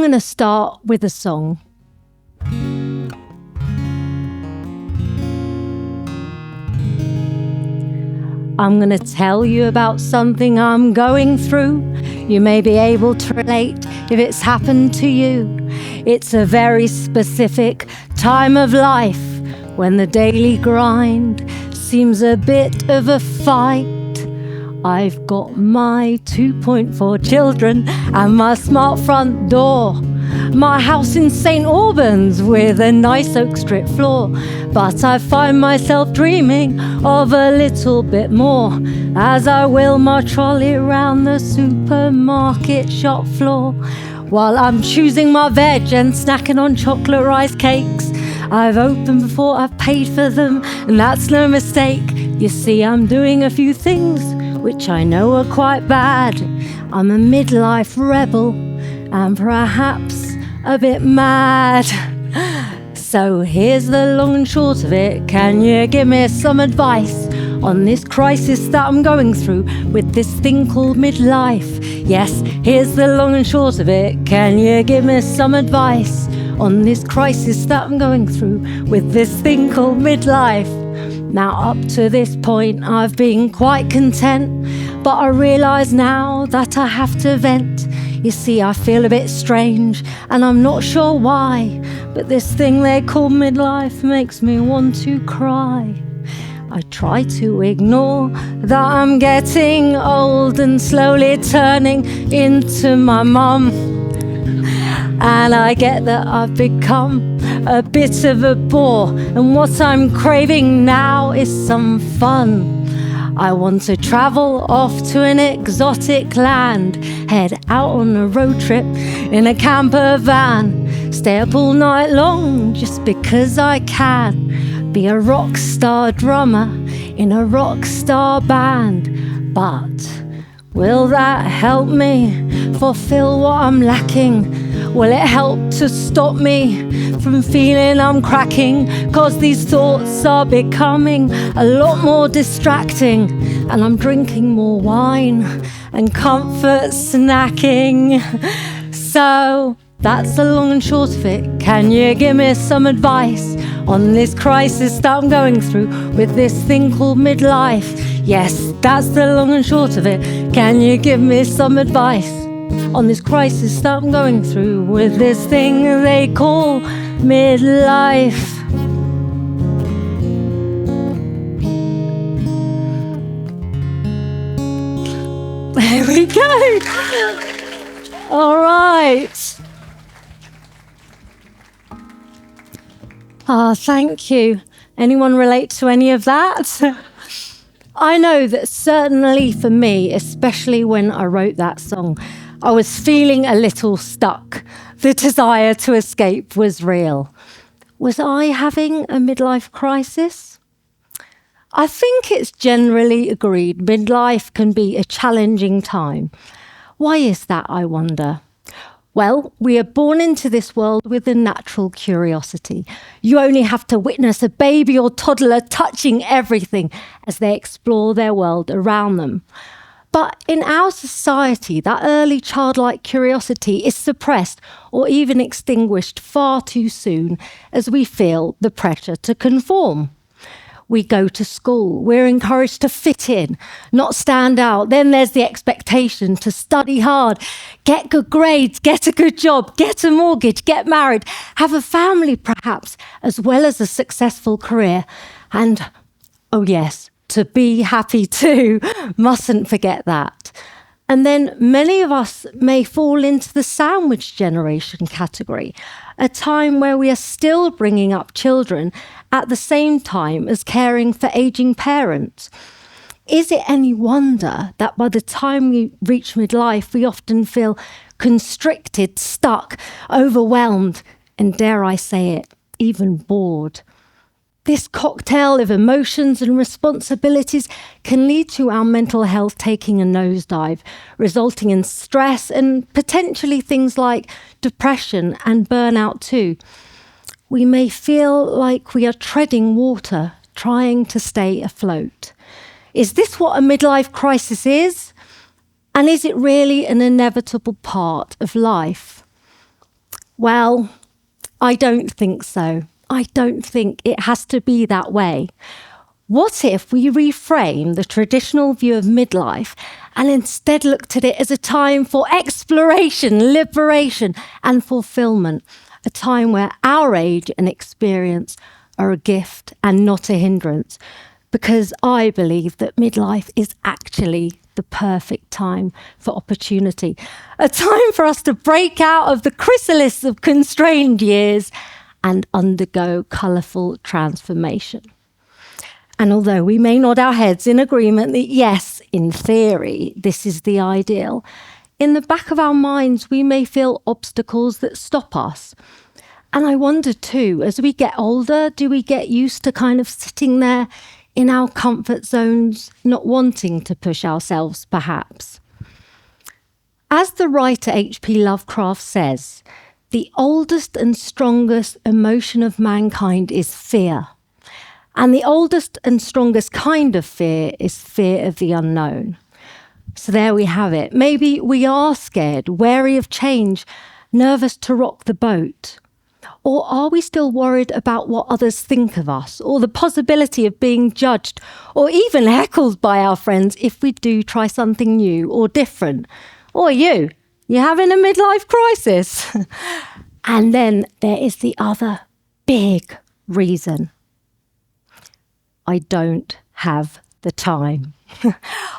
going to start with a song. I'm going to tell you about something I'm going through. You may be able to relate if it's happened to you. It's a very specific time of life when the daily grind seems a bit of a fight. I've got my 2.4 children and my smart front door. My house in St Albans with a nice oak strip floor. But I find myself dreaming of a little bit more as I wheel my trolley round the supermarket shop floor. While I'm choosing my veg and snacking on chocolate rice cakes. I've opened before I've paid for them, and that's no mistake. You see, I'm doing a few things which I know are quite bad. I'm a midlife rebel and perhaps a bit mad. So here's the long and short of it. Can you give me some advice on this crisis that I'm going through with this thing called midlife? Yes, here's the long and short of it. Can you give me some advice on this crisis that I'm going through with this thing called midlife? Now, up to this point, I've been quite content, but I realise now that I have to vent. You see, I feel a bit strange, and I'm not sure why, but this thing they call midlife makes me want to cry. I try to ignore that I'm getting old and slowly turning into my mum. And I get that I've become a bit of a bore, and what I'm craving now is some fun. I want to travel off to an exotic land, head out on a road trip in a camper van, stay up all night long just because I can, be a rock star drummer in a rock star band. But will that help me fulfill what I'm lacking? Will it help to stop me from feeling I'm cracking? 'Cause these thoughts are becoming a lot more distracting, and I'm drinking more wine and comfort snacking. So that's the long and short of it. Can you give me some advice on this crisis that I'm going through with this thing called midlife? Yes, that's the long and short of it. Can you give me some advice on this crisis that I'm going through with this thing they call midlife? There we go. All right. Thank you. Anyone relate to any of that? I know that certainly for me, especially when I wrote that song, I was feeling a little stuck. The desire to escape was real. Was I having a midlife crisis? I think it's generally agreed midlife can be a challenging time. Why is that, I wonder? Well, we are born into this world with a natural curiosity. You only have to witness a baby or toddler touching everything as they explore their world around them. But in our society, that early childlike curiosity is suppressed or even extinguished far too soon as we feel the pressure to conform. We go to school, we're encouraged to fit in, not stand out. Then there's the expectation to study hard, get good grades, get a good job, get a mortgage, get married, have a family perhaps, as well as a successful career. And, oh yes, to be happy too, mustn't forget that. And then many of us may fall into the sandwich generation category, a time where we are still bringing up children at the same time as caring for aging parents. Is it any wonder that by the time we reach midlife, we often feel constricted, stuck, overwhelmed, and dare I say it, even bored? This cocktail of emotions and responsibilities can lead to our mental health taking a nosedive, resulting in stress and potentially things like depression and burnout too. We may feel like we are treading water, trying to stay afloat. Is this what a midlife crisis is? And is it really an inevitable part of life? Well, I don't think so. I don't think it has to be that way. What if we reframe the traditional view of midlife and instead looked at it as a time for exploration, liberation, and fulfillment? A time where our age and experience are a gift and not a hindrance. Because I believe that midlife is actually the perfect time for opportunity. A time for us to break out of the chrysalis of constrained years and undergo colourful transformation. And although we may nod our heads in agreement that yes, in theory, this is the ideal, in the back of our minds, we may feel obstacles that stop us. And I wonder too, as we get older, do we get used to kind of sitting there in our comfort zones, not wanting to push ourselves, perhaps? As the writer H.P. Lovecraft says, the oldest and strongest emotion of mankind is fear. And the oldest and strongest kind of fear is fear of the unknown. So there we have it. Maybe we are scared, wary of change, nervous to rock the boat. Or are we still worried about what others think of us, or the possibility of being judged, or even heckled by our friends if we do try something new or different? Or you having a midlife crisis? And then there is the other big reason. I don't have the time.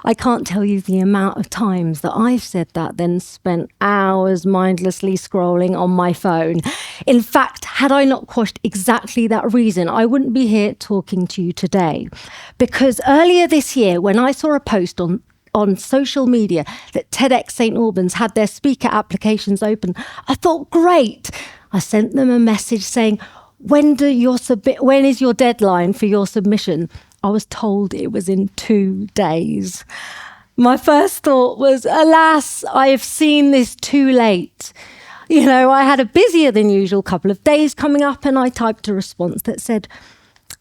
I can't tell you the amount of times that I've said that, then spent hours mindlessly scrolling on my phone. In fact, had I not quashed exactly that reason, I wouldn't be here talking to you today. Because earlier this year, when I saw a post on social media that TEDxSt Albans had their speaker applications open, I thought, great. I sent them a message saying, when is your deadline for your submission? I was told it was in 2 days. My first thought was, alas, I have seen this too late. I had a busier than usual couple of days coming up, and I typed a response that said,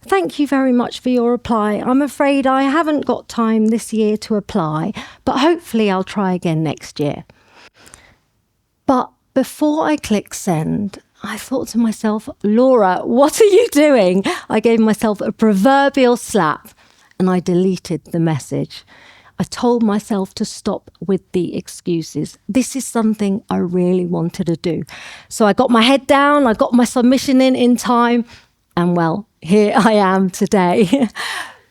thank you very much for your reply. I'm afraid I haven't got time this year to apply, but hopefully I'll try again next year. But before I clicked send, I thought to myself, Laura, what are you doing? I gave myself a proverbial slap and I deleted the message. I told myself to stop with the excuses. This is something I really wanted to do. So I got my head down, I got my submission in time, and well, here I am today.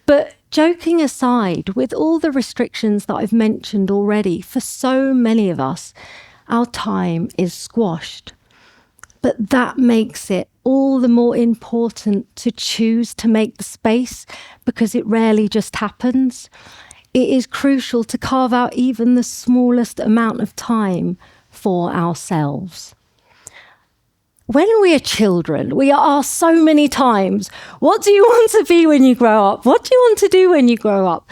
But joking aside, with all the restrictions that I've mentioned already, for so many of us, our time is squashed. But that makes it all the more important to choose to make the space, because it rarely just happens. It is crucial to carve out even the smallest amount of time for ourselves. When we are children, we are asked so many times, what do you want to be when you grow up? What do you want to do when you grow up?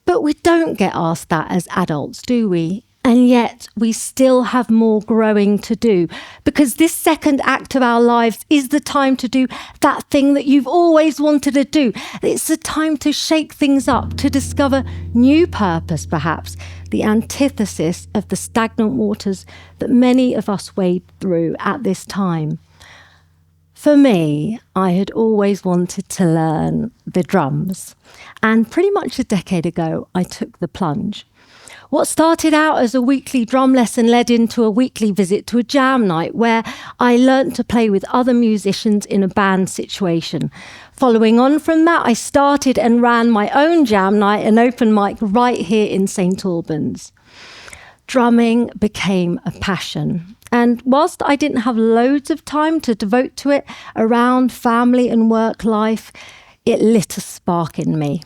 But we don't get asked that as adults, do we? And yet we still have more growing to do, because this second act of our lives is the time to do that thing that you've always wanted to do. It's the time to shake things up, to discover new purpose, perhaps, the antithesis of the stagnant waters that many of us wade through at this time. For me, I had always wanted to learn the drums, and pretty much a decade ago, I took the plunge. What started out as a weekly drum lesson led into a weekly visit to a jam night where I learnt to play with other musicians in a band situation. Following on from that, I started and ran my own jam night and open mic right here in St Albans. Drumming became a passion. And whilst I didn't have loads of time to devote to it around family and work life, it lit a spark in me.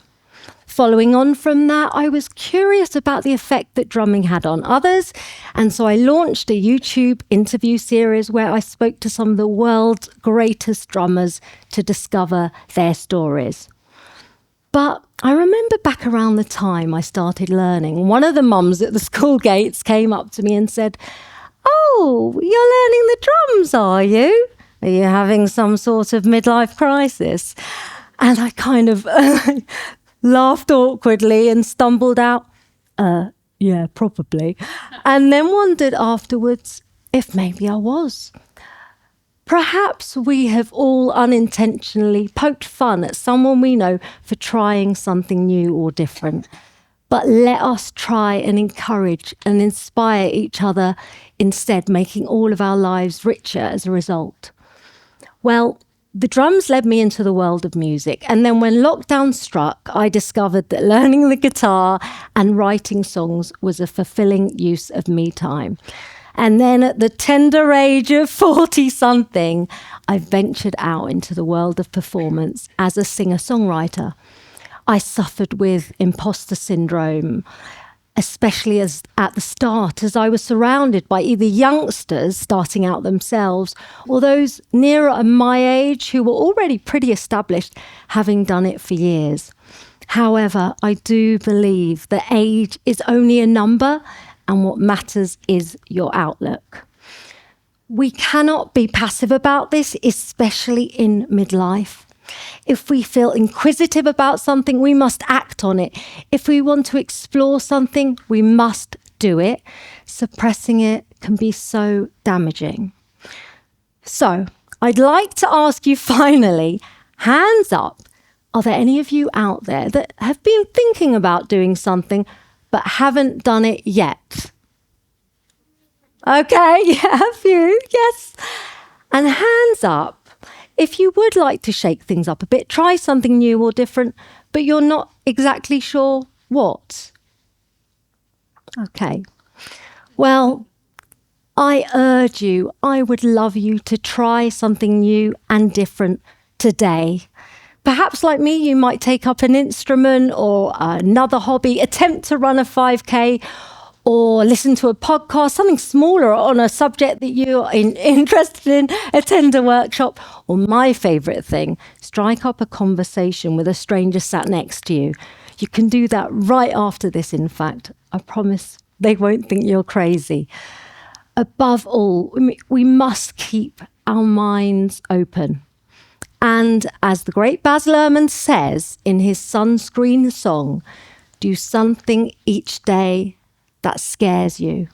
Following on from that, I was curious about the effect that drumming had on others, and so I launched a YouTube interview series where I spoke to some of the world's greatest drummers to discover their stories. But I remember back around the time I started learning, one of the mums at the school gates came up to me and said, "Oh, you're learning the drums, are you? Are you having some sort of midlife crisis?" And I kind of laughed awkwardly and stumbled out, yeah, probably. And then wondered afterwards if maybe I was. Perhaps we have all unintentionally poked fun at someone we know for trying something new or different. But let us try and encourage and inspire each other instead, making all of our lives richer as a result. Well, the drums led me into the world of music. And then when lockdown struck, I discovered that learning the guitar and writing songs was a fulfilling use of me time. And then at the tender age of 40-something, I ventured out into the world of performance as a singer-songwriter. I suffered with imposter syndrome, especially at the start, as I was surrounded by either youngsters starting out themselves or those nearer my age who were already pretty established, having done it for years. However, I do believe that age is only a number and what matters is your outlook. We cannot be passive about this, especially in midlife. If we feel inquisitive about something, we must act on it. If we want to explore something, we must do it. Suppressing it can be so damaging. So, I'd like to ask you finally, hands up, are there any of you out there that have been thinking about doing something but haven't done it yet? Okay, yeah, a few, yes. And hands up if you would like to shake things up a bit, try something new or different, but you're not exactly sure what. Okay. Well, I urge you, I would love you to try something new and different today. Perhaps like me, you might take up an instrument or another hobby, attempt to run a 5K, or listen to a podcast, something smaller on a subject that you're interested in, attend a workshop, or my favourite thing, strike up a conversation with a stranger sat next to you. You can do that right after this, in fact. I promise they won't think you're crazy. Above all, we must keep our minds open. And as the great Baz Luhrmann says in his Sunscreen song, do something each day that scares you.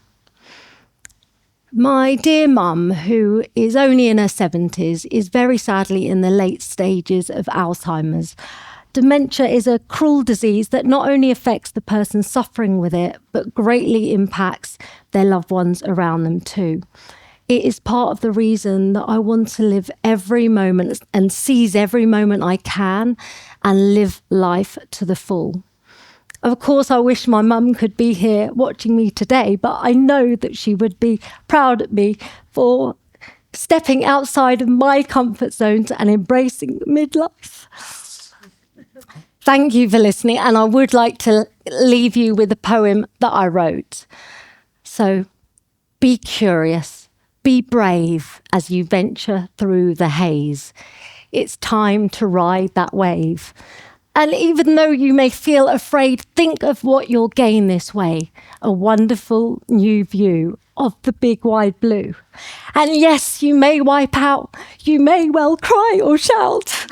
My dear mum, who is only in her 70s, is very sadly in the late stages of Alzheimer's. Dementia is a cruel disease that not only affects the person suffering with it, but greatly impacts their loved ones around them too. It is part of the reason that I want to live every moment and seize every moment I can and live life to the full. Of course, I wish my mum could be here watching me today, but I know that she would be proud of me for stepping outside of my comfort zones and embracing midlife. Thank you for listening, and I would like to leave you with a poem that I wrote. So, be curious, be brave as you venture through the haze. It's time to ride that wave. And even though you may feel afraid, think of what you'll gain this way. A wonderful new view of the big wide blue. And yes, you may wipe out, you may well cry or shout.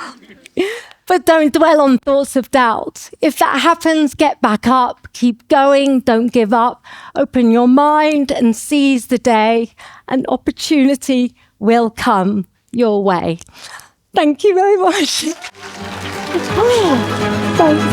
But don't dwell on thoughts of doubt. If that happens, get back up, keep going, don't give up. Open your mind and seize the day. An opportunity will come your way. Thank you very much. Thanks.